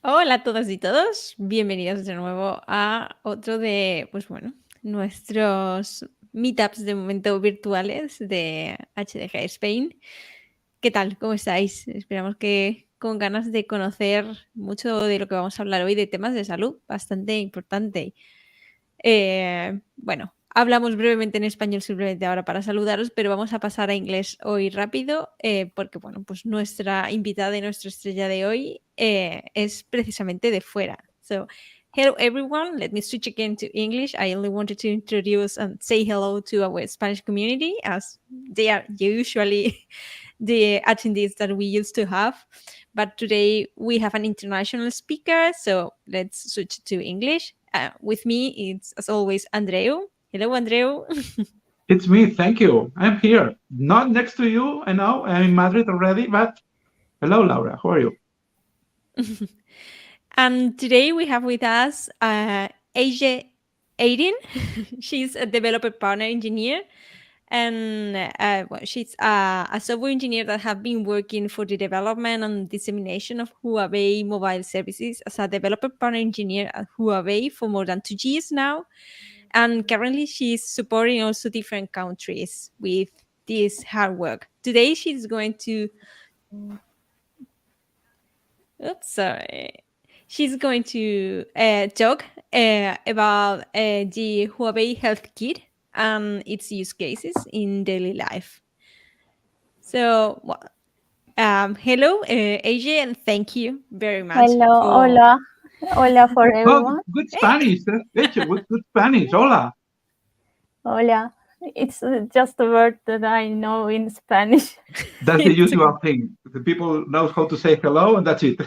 Hola a todas y todos, bienvenidos de nuevo a otro de, nuestros meetups de momento virtuales de HDG Spain. ¿Qué tal? ¿Cómo estáis? Esperamos que con ganas de conocer mucho de lo que vamos a hablar hoy de temas de salud, bastante importante. Hablamos brevemente en español simplemente ahora para saludaros, pero vamos a pasar a inglés hoy rápido porque, pues nuestra invitada y nuestra estrella de hoy es precisamente de fuera. So, hello everyone, let me switch again to English. I only wanted to introduce and say hello to our Spanish community as they are usually the attendees that we used to have. But today we have an international speaker, so let's switch to English. With me, it's as always Andreu. Hello, Andreu. It's me. Thank you. I'm here. Not next to you. I know I'm in Madrid already, but hello, Laura. How are you? And today we have with us Aydin. She's a developer partner engineer. And she's a software engineer that have been working for the development and dissemination of Huawei Mobile Services as a developer partner engineer at Huawei for more than 2 years now. And currently she's supporting also different countries with this hard work. Today she's going to she's going to talk about the Huawei Health Kit and its use cases in daily life. So, hello, AJ, and thank you very much Hello, for. hola for Oh, everyone. good Spanish. Hecho, good Spanish. Hola. Hola. It's just a word that I know in Spanish. That's the usual thing. The people know how to say hello, and that's it.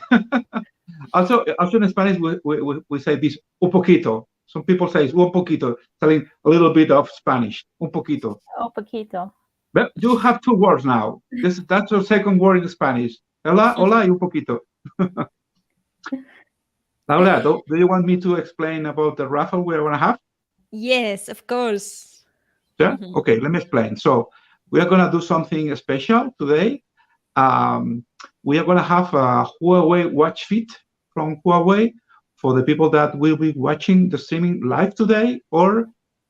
also in Spanish, we say this un poquito. Some people say un poquito, telling a little bit of Spanish. Un poquito. Un poquito. But you have two words now. That's your second word in Spanish. Hola y un poquito. Laura, do you want me to explain about the raffle we're going to have? Yes, of course. Yeah? Okay, let me explain. So we are going to do something special today. We are going to have a Huawei Watch Fit from Huawei for the people that will be watching the streaming live today or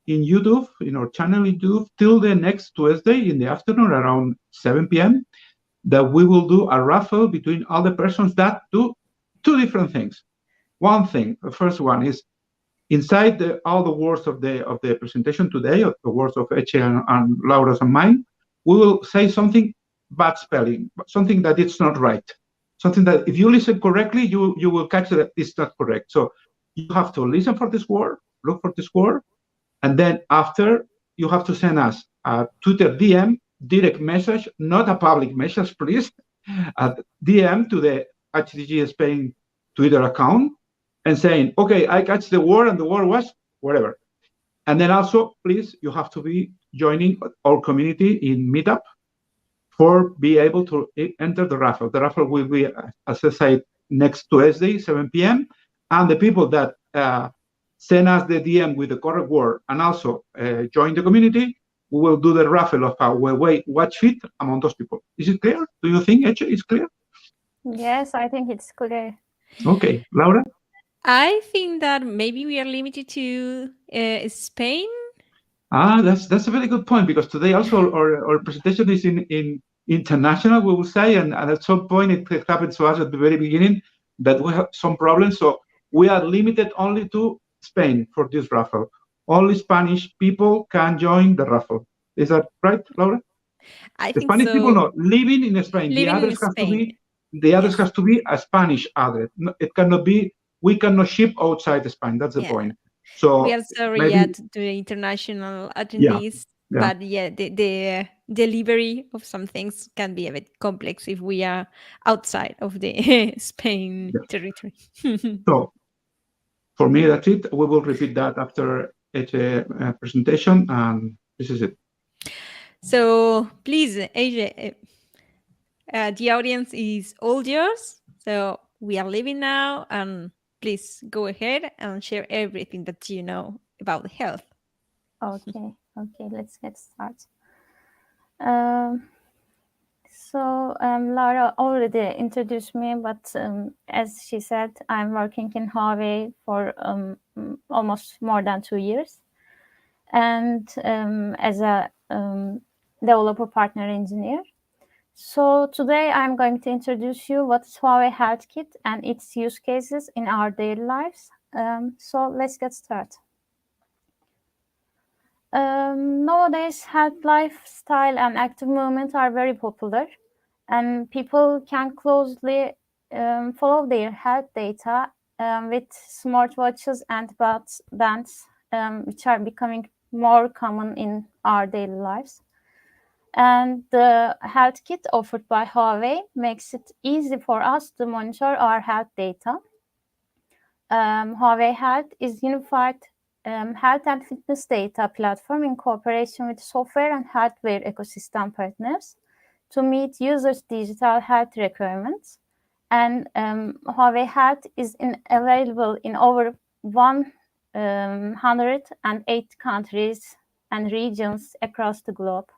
in YouTube, in our channel in YouTube, till the next Tuesday in the afternoon around 7 p.m. that we will do a raffle between all the persons that do two different things. One thing, the first one is inside all the words of the presentation today, of the words of Eche and Laura's and mine, we will say something bad spelling, something that it's not right, something that if you listen correctly, you will catch that it's not correct. So you have to listen for this word, look for this word, and then after you have to send us a Twitter DM, direct message, not a public message, please, a DM to the HDG Spain Twitter account, and saying, okay, I catch the word, and the word was whatever. And then also, please, you have to be joining our community in Meetup for be able to enter the raffle. The raffle will be, as I said, next Tuesday, 7 p.m. And the people that send us the DM with the correct word and also join the community, we will do the raffle of a Huawei Watch Fit among those people. Is it clear? Do you think it's clear? Yes, I think it's clear. Okay, Laura? I think that maybe we are limited to Spain. That's a very good point, because today also our presentation is in international, we will say, and at some point it happened to us at the very beginning that we have some problems. So we are limited only to Spain for this raffle. Only Spanish people can join the raffle. Is that right, Laura? I The think Spanish so. people no, living in Spain. Living in Spain. The address has to be a Spanish address. It cannot be. We cannot ship outside Spain. That's the point. So we are sorry maybe, to the international attendees, but the delivery of some things can be a bit complex if we are outside of the Spain territory. So for me, that's it. We will repeat that after each presentation, and this is it. So please, AJ, the audience is all yours. So we are leaving now, and please go ahead and share everything that you know about health. Okay, let's get started. So Lara already introduced me, but as she said, I'm working in Huawei for almost more than 2 years, and as a developer partner engineer. So today I'm going to introduce you what is Huawei Health Kit and its use cases in our daily lives. So let's get started. Nowadays, health, lifestyle, and active movement are very popular, and people can closely follow their health data with smartwatches and bands, which are becoming more common in our daily lives. And the health kit offered by Huawei makes it easy for us to monitor our health data. Huawei Health is unified health and fitness data platform in cooperation with software and hardware ecosystem partners to meet users' digital health requirements. And Huawei Health is available in over 108 countries and regions across the globe.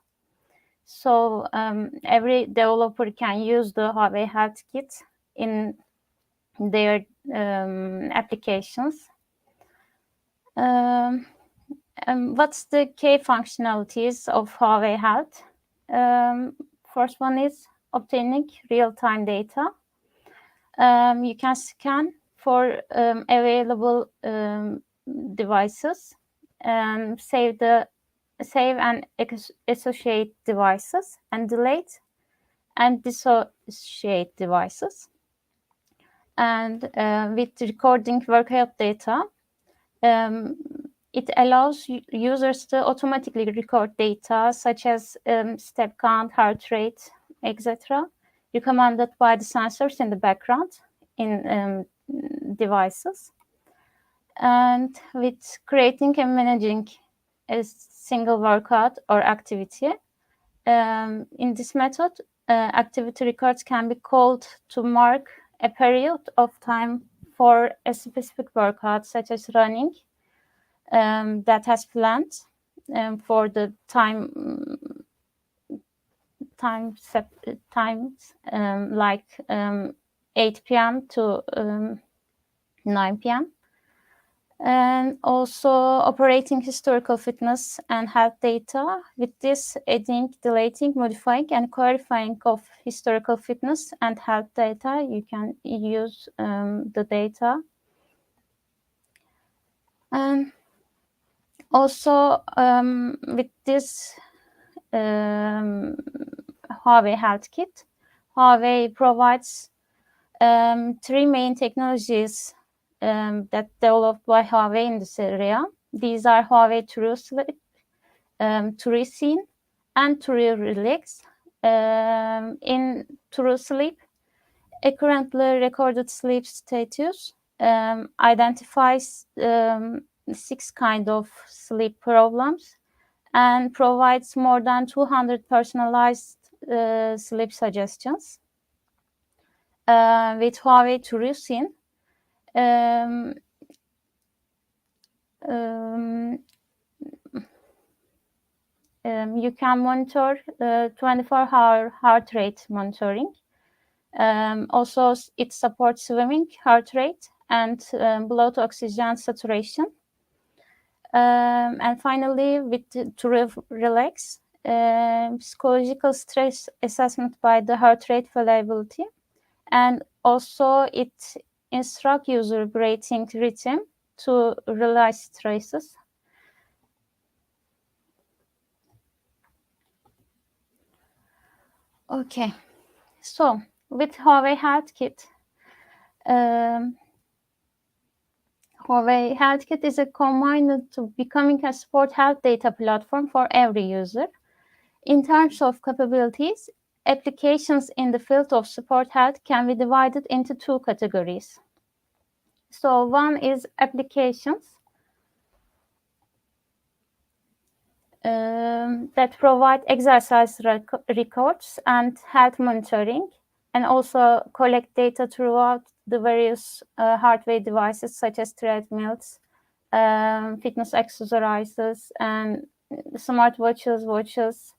So every developer can use the Huawei Health Kit in their applications. What's the key functionalities of Huawei Health? First one is obtaining real-time data. You can scan for available devices and save and associate devices and delete and dissociate devices. And with recording workout data, it allows users to automatically record data such as step count, heart rate, etc., recommended by the sensors in the background in devices. And with creating and managing a single workout or activity, in this method, activity records can be called to mark a period of time for a specific workout, such as running, that has planned for the times like 8 p.m. to 9 p.m. And also operating historical fitness and health data. With this, adding, deleting, modifying, and clarifying of historical fitness and health data, you can use the data. And also with this Huawei Health Kit, Huawei provides 3 main technologies that developed by Huawei in this area. These are Huawei TrueSleep, TrueScene, and TrueRelax. In TrueSleep, accurately recorded sleep status identifies 6 kinds of sleep problems and provides more than 200 personalized sleep suggestions. With Huawei TrueScene, you can monitor 24-hour heart rate monitoring. Also, it supports swimming, heart rate, and blood oxygen saturation. And finally, with TrueRelax, psychological stress assessment by the heart rate variability, and also it instructs user breathing rhythm to realize stresses. Okay, so with Huawei Health Kit, Huawei Health Kit is a combined to becoming a sport health data platform for every user. In terms of capabilities, applications in the field of sport health can be divided into 2 categories. So one is applications that provide exercise records and health monitoring, and also collect data throughout the various hardware devices such as treadmills, fitness exercises, and smartwatches, watches,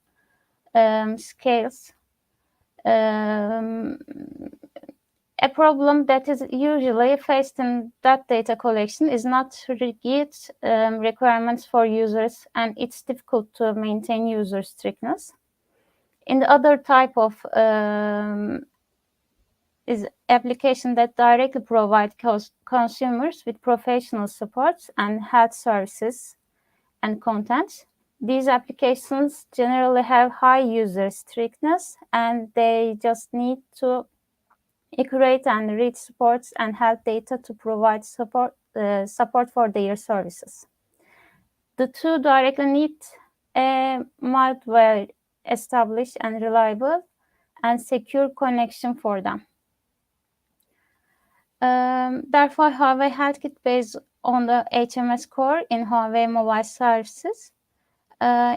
scales. A problem that is usually faced in that data collection is not rigid requirements for users, and it's difficult to maintain user strictness. In the other type of is application that directly provide consumers with professional support and health services and content. These applications generally have high user strictness, and they just need to accurate and read supports and health data to provide support for their services. The two directly need a malware established and reliable and secure connection for them. Therefore, Huawei Health Kit, based on the HMS core in Huawei Mobile Services,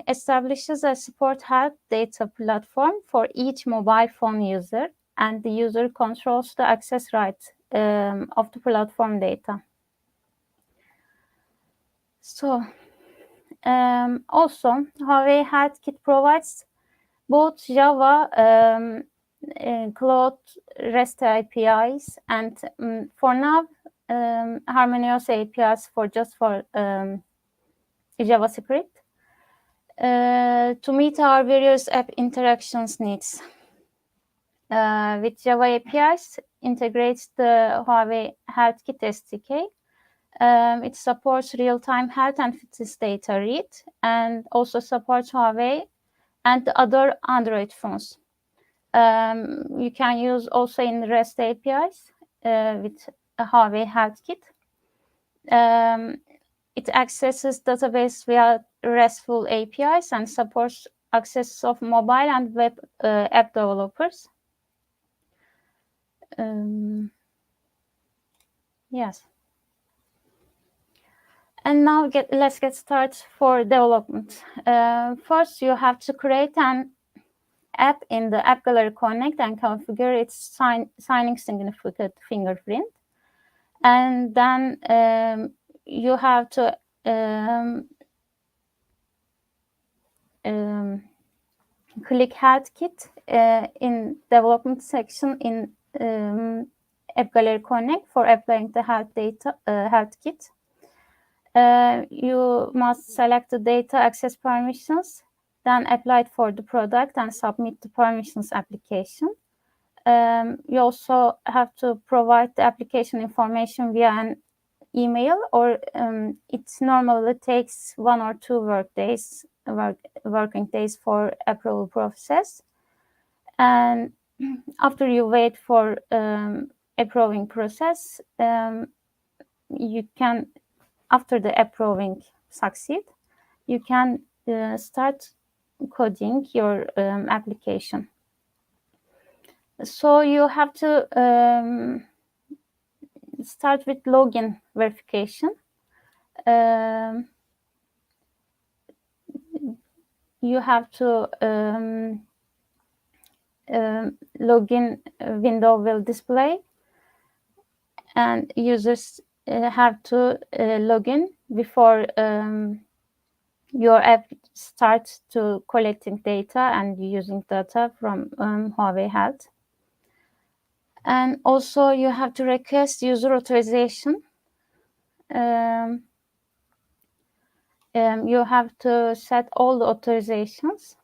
establishes a support health data platform for each mobile phone user, and the user controls the access rights of the platform data. So, also, Huawei Health Kit provides both Java Cloud REST APIs and, for now, Harmonious APIs for JavaScript to meet our various app interactions needs. With Java APIs, integrates the Huawei Health Kit SDK. It supports real-time health and fitness data read, and also supports Huawei and the other Android phones. You can use also in REST APIs with a Huawei Health Kit. It accesses database via RESTful APIs and supports access of mobile and web app developers. Yes. And now let's get started for development. First, you have to create an app in the App Gallery Connect and configure its signing significant fingerprint. And then you have to click Health Kit in development section in App Gallery Connect for applying the Health Kit. You must select the data access permissions, then apply it for the product and submit the permissions application. You also have to provide the application information via an email, or it normally takes 1 or 2 working days for approval process. And after you wait for approving process, you can, after the approving succeed, you can start coding your application. So you have to start with login verification. You have to login window will display, and users have to log in before your app starts to collecting data and using data from Huawei Health. And also you have to request user authorization. You have to set all the authorizations.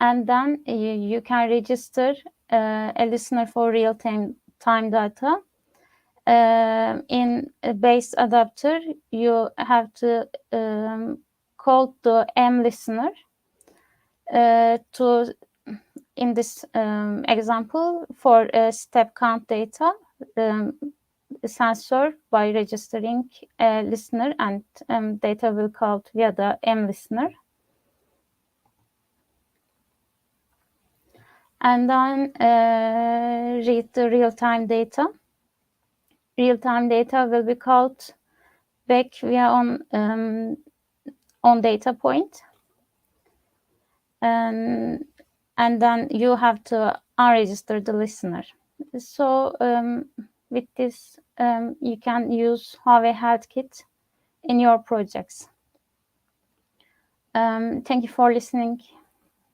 And then you can register a listener for real-time data. In a base adapter, you have to call the M listener to, in this example, for step count data, sensor by registering a listener, and data will called via the M listener. And then read the real-time data. Real-time data will be called back via on data point. And then you have to unregister the listener. So with this, you can use Huawei Health Kit in your projects. Thank you for listening.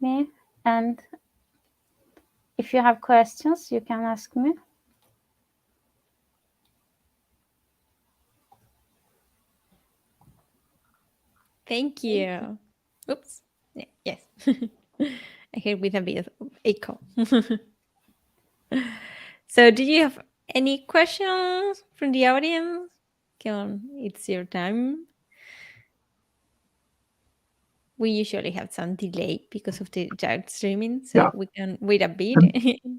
me. And if you have questions, you can ask me. Thank you. Oops. Yes. I heard with a bit of echo. So do you have any questions from the audience? Come on, it's your time. We usually have some delay because of the direct streaming, so we can wait a bit.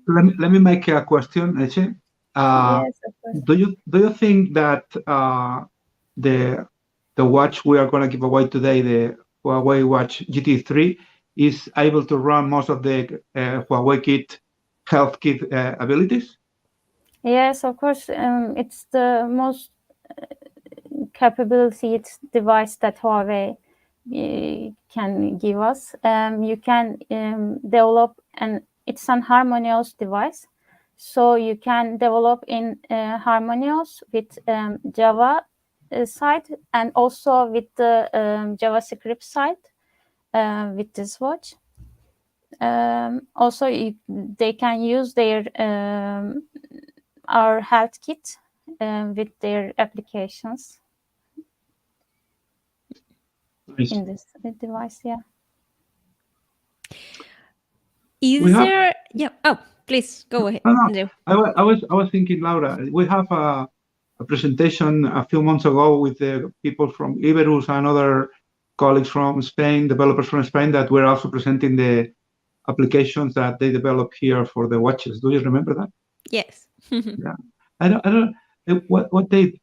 Let me make a question, Eche. Yes, of course. Do you think that the watch we are going to give away today, the Huawei Watch GT3, is able to run most of the Huawei Health Kit abilities? Yes, of course. It's the most capability device that Huawei can give us. You can develop, and it's an harmonious device. So you can develop in harmonious with Java side and also with the JavaScript side with this watch. Also, they can use their our health kit with their applications in this device. Yeah. Yeah. Oh, please go ahead. No. I was thinking, Laura, we have a presentation a few months ago with the people from Iberus and other colleagues from Spain, developers from Spain, that were also presenting the applications that they develop here for the watches. Do you remember that? Yes. Yeah. I don't. What they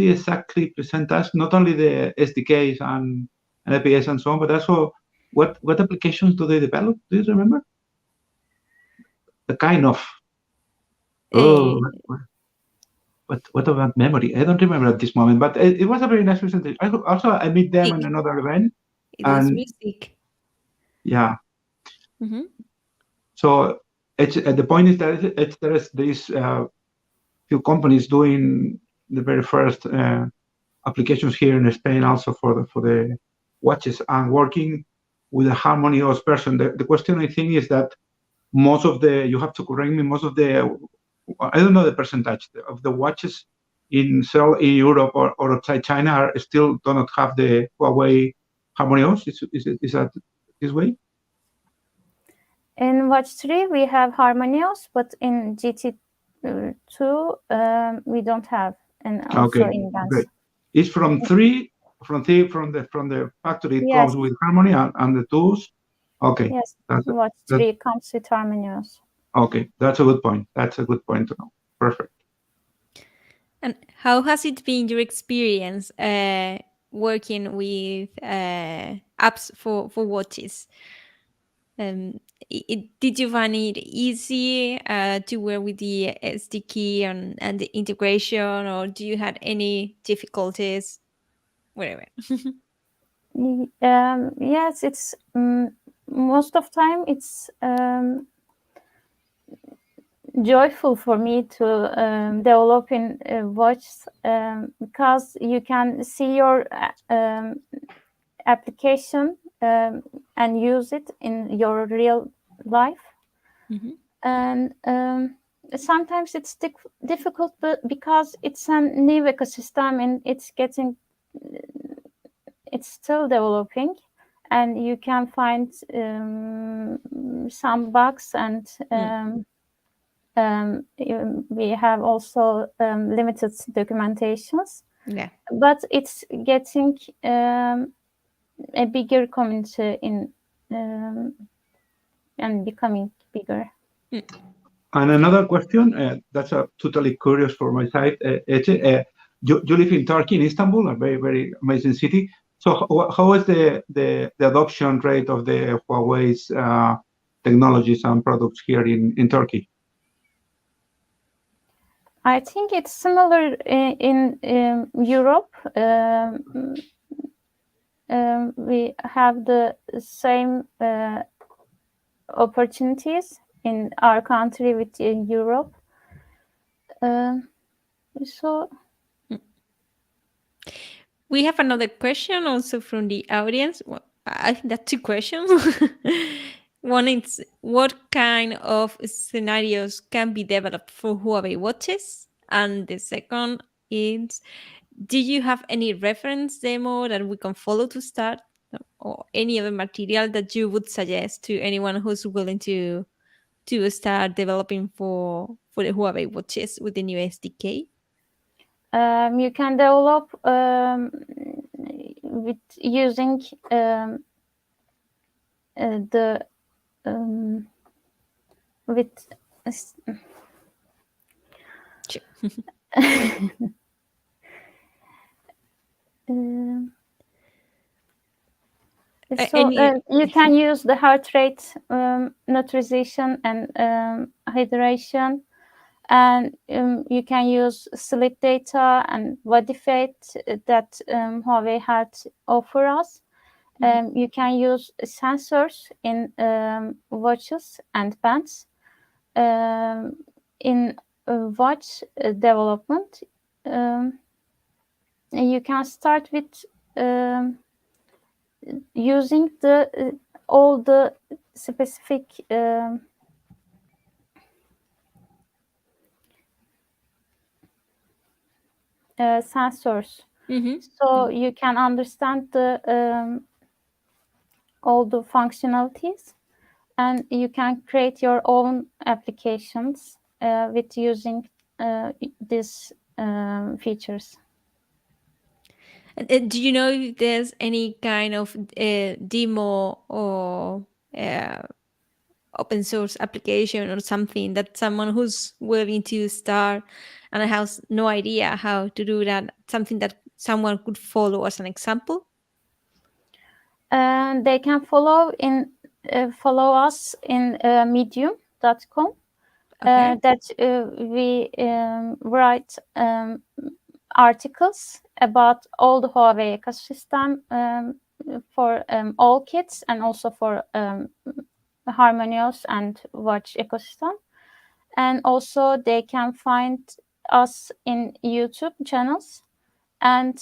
exactly present us? Not only the SDKs and APIs and so on, but also what applications do they develop? Do you remember? The kind of. What about memory? I don't remember at this moment, but it was a very nice presentation. I meet them in another event. It was music. Yeah. Mm-hmm. So the point is that there is these few companies doing the very first applications here in Spain, also for the watches, and working with a harmonious version. The question I think is that most of the, you have to correct me, most of the, I don't know the percentage of the watches in Europe or outside China still do not have the Huawei harmonious. Is that this way? In Watch 3 we have harmonious, but in GT2 we don't have, and also in Advanced. Okay. It's from the factory. It comes with harmony and the tools. Okay. Yes. Watch 3 comes with harmonious. Okay, that's a good point. That's a good point to know. Perfect. And how has it been your experience working with apps for watches? Did you find it easy to work with the SDK and the integration, or do you had any difficulties? Whatever. Yes, it's most of time it's joyful for me to develop in watch because you can see your application and use it in your real life. Mm-hmm. And sometimes it's difficult because it's a new ecosystem and it's still developing, and you can find some bugs, and we have also limited documentations. Yeah, but it's getting a bigger community and becoming bigger. And another question that's totally curious for my side, Ece, you live in Turkey, in Istanbul, a very, very amazing city. So how is the adoption rate of the Huawei's technologies and products here in Turkey? I think it's similar in Europe. We have the same opportunities in our country with Europe. So we have another question also from the audience. Well, I think that's two questions. One is what kind of scenarios can be developed for Huawei watches? And the second is, do you have any reference demo that we can follow to start, or any other material that you would suggest to anyone who's willing to start developing for the Huawei watches with the new SDK? You can develop with using the with Sure. You can use the heart rate notarization and hydration, and you can use sleep data and body fat that Huawei Health offer us. You can use sensors in watches and bands. In watch development, you can start with using all the specific sensors, so you can understand all the functionalities, and you can create your own applications with using these features. Do you know if there's any kind of demo or open source application or something that someone who's willing to start and has no idea how to do that, something that someone could follow as an example? They can follow us in medium.com. Okay. That we write articles about all the Huawei ecosystem for all kits, and also for Harmonious and watch ecosystem. And also they can find us in YouTube channels, and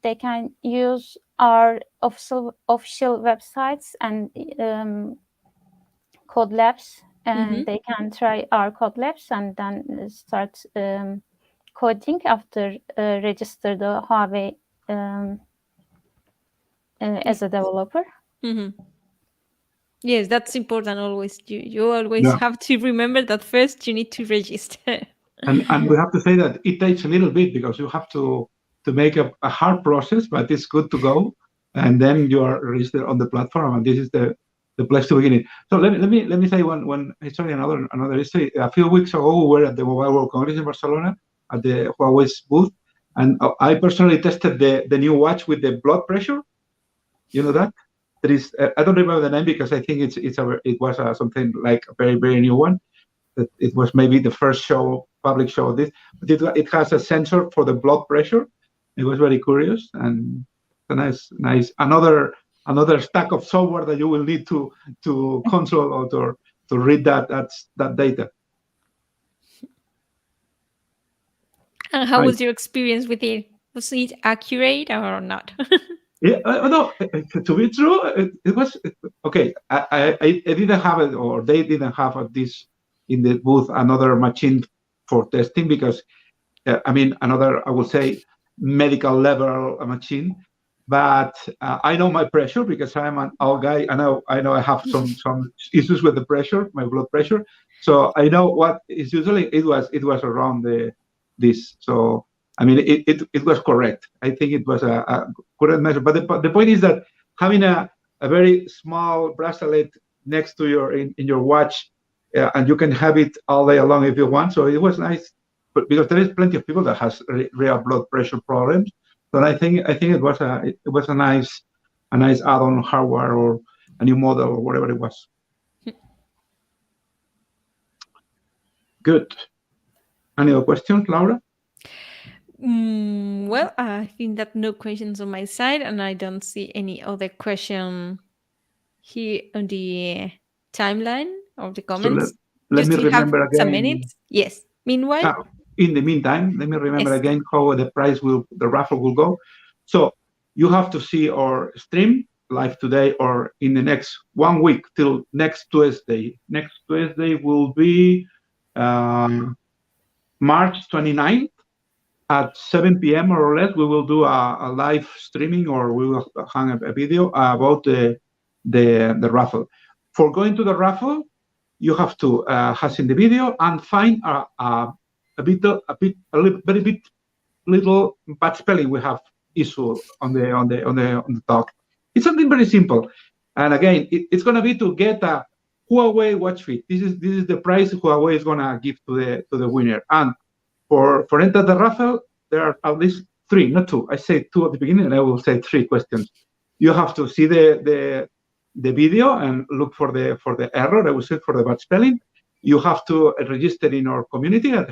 they can use our official websites and code labs, and they can try our code labs and then start coding after register the Huawei as a developer. Yes, that's important always. You always have to remember that first you need to register. And we have to say that it takes a little bit, because you have to make a hard process, but it's good to go, and then you are registered on the platform, and this is the place to begin it. So let me say one history, another history. A few weeks ago, we were at the Mobile World Congress in Barcelona at the Huawei's booth, and I personally tested the new watch with the blood pressure. You know that? There is I don't remember the name, because I think it was something like a very, very new one. It was maybe the first public show of this, but it has a sensor for the blood pressure. It was very curious, and a nice another stack of software that you will need to control or to read that data. And how was your experience with it? Was it accurate or not? Yeah, no. To be true, it was okay. I didn't have it, or they didn't have this in the booth, another machine for testing, because another, I would say, medical level machine. But I know my pressure, because I'm an old guy. I know I have some issues with the pressure, my blood pressure. So I know what is usually it was around this. So it was correct. I think it was a correct measure. But the point is that having a very small bracelet next to in your watch, and you can have it all day long if you want. So it was nice, but because there is plenty of people that has real blood pressure problems. So I think it was a nice add-on hardware, or a new model, or whatever it was. Good. Any other questions, Laura? Well, I think that no questions on my side, and I don't see any other question here on the timeline of the comments. So let me remember again. Some minutes. Yes. Meanwhile, in the meantime, let me remember again how the raffle will go. So you have to see our stream live today or in the next 1 week till next Tuesday. Next Tuesday will be March 29th at 7 p.m. more or less. We will do a live streaming, or we will hang a video about the raffle. For going to the raffle, you have to have seen the video and find a little bad spelling we have issue on the talk. It's something very simple, and again, it's going to be to get a Huawei watch fit. This is the prize Huawei is going to give to the winner. And for enter the raffle, there are at least 3, not 2. I say 2 at the beginning, and I will say 3 questions. You have to see the video and look for the error. I will say for the bad spelling. You have to register in our community at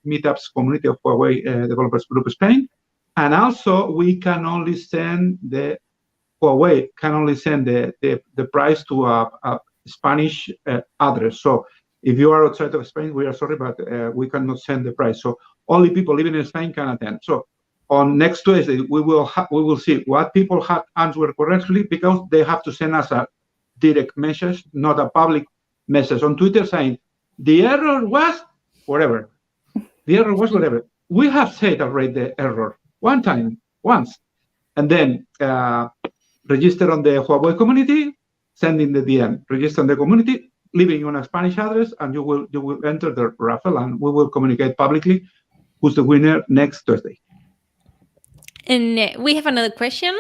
Meetups community of Huawei Developers Group Spain, and also Huawei can only send the prize to a Spanish address. So if you are outside of Spain, we are sorry, but we cannot send the prize. So only people living in Spain can attend. So on next Tuesday, we will see what people have answered correctly, because they have to send us a direct message, not a public message on Twitter saying the error was whatever. The error was whatever. We have said already the error once, and then register on the Huawei community, sending the DM, register on the community, leaving on a Spanish address, and you will enter the raffle, and we will communicate publicly who's the winner next Thursday. And we have another question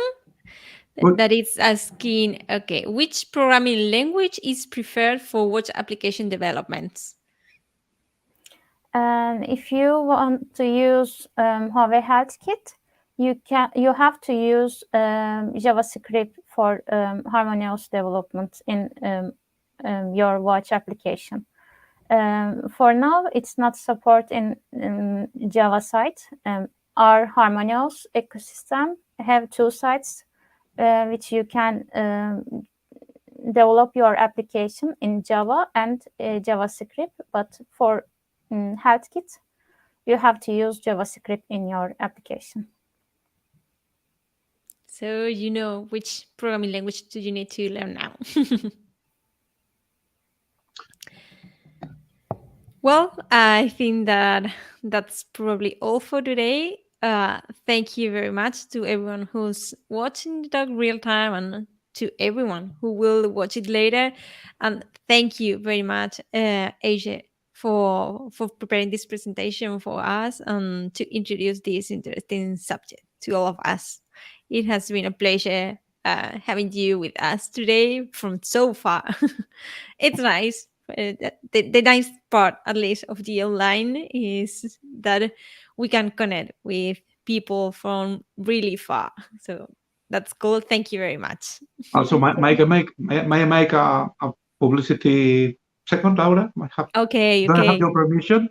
that is asking, okay, which programming language is preferred for watch application developments? If you want to use Huawei Health Kit, you have to use JavaScript for harmonious development in your watch application. For now, it's not support in Java side. Our harmonious ecosystem have 2 sites which you can develop your application in Java and JavaScript, but for Health Kit, you have to use JavaScript in your application. So you know which programming language do you need to learn now. Well, I think that's probably all for today. Thank you very much to everyone who's watching the talk real time, and to everyone who will watch it later. And thank you very much, Asia, for preparing this presentation for us and to introduce this interesting subject to all of us. It has been a pleasure having you with us today from so far. It's nice. The nice part, at least, of the online is that we can connect with people from really far. So that's cool. Thank you very much. Also, may I make a publicity second, Laura? Okay. Do I have your permission?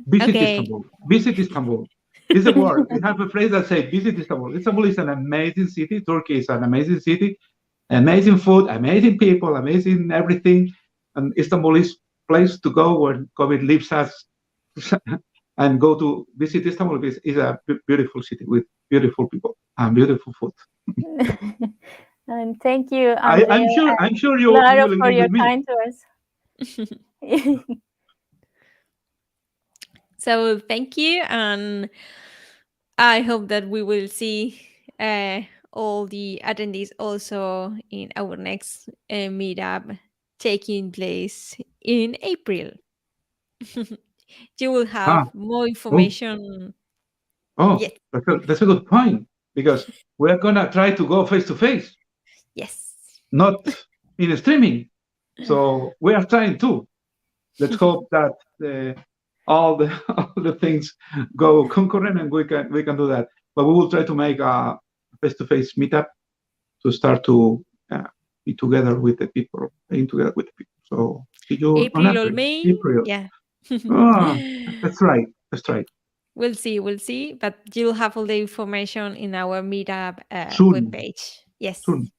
Visit Istanbul. Visit Istanbul. It's a word. We have a phrase that says visit Istanbul. Istanbul is an amazing city. Turkey is an amazing city. Amazing food, amazing people, amazing everything. And Istanbul is a place to go when COVID leaves us and go to visit Istanbul. Is a beautiful city with beautiful people and beautiful food. And thank you, I'm sure you Lara, will for agree your with me. time to us. So thank you, and I hope that we will see all the attendees also in our next meetup taking place in April. You will have more information. Yes. That's a good point, because we're gonna try to go face to face. Yes. Not in streaming. So we are trying to. Let's hope that all the things go concurrent and we can do that. But we will try to make a face-to-face meetup to start to be together with the people, being together with the people. So see you April or May. April. Yeah. That's right. We'll see. But you'll have all the information in our meetup webpage. Yes. Soon.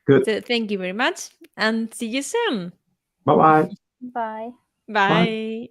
Good. So thank you very much, and see you soon. Bye-bye. Bye. Bye.